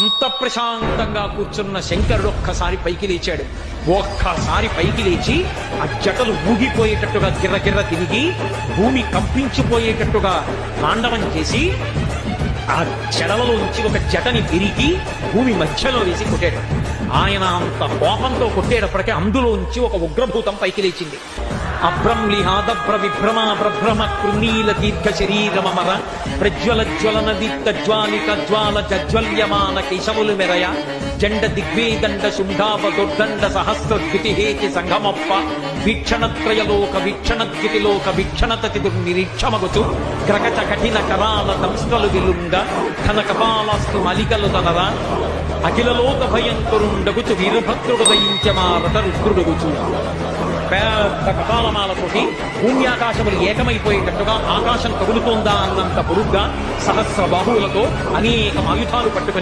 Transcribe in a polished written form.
అంత ప్రశాంతంగా కూర్చున్న శంకరుడు ఒక్కసారి పైకి లేచాడు. ఒక్కసారి పైకి లేచి ఆ జటలు ఊగిపోయేటట్టుగా గిర్రగిర్ర తిరిగి భూమి కంపించిపోయేటట్టుగా తాండవం చేసి ఆ జడలలో నుంచి ఒక జటని విరిగి భూమి మధ్యలో వేసి కొట్టాడు. ఆయన అంత కోపంతో కొట్టేటప్పటికే అందులోంచి ఒక ఉగ్రభూతం పైకి లేచింది. అభ్రంలిహాదభ్ర విభ్రమా ప్రభ్రమ కృణీల దీర్ఘ శరీరమర ప్రజ్వల జ్వలన దీప్త జ్వాలిక జ్వాల జజ్వల్యమాన కేశములు మెరయ జండ దిగ్వేదండ శుంఠావదొడ్డండ సహస్రద్యుతిహేతి సంగమప్ప వీక్షణత్రయలోక వీక్షణద్యుతిలోక వీక్షణతతి దుర్నిరీక్షమగుచు గ్రగచ కఠిన కరాల దంస్కలు విలుంగ ఘన కపాలాస్తు మలికలు తనరా అఖిలలోక భయంకరుండగుచు వీరభద్రుడు దయించమారట రుద్రుడుగుచు. పెద్ద కపాలమాలతోటి భూమి ఆకాశములు ఏకమైపోయేటట్టుగా ఆకాశం కదులుతోందా అన్నంత పొడుగ్గా సహస్ర బాహువులతో అనేక ఆయుధాలు పట్టుకుని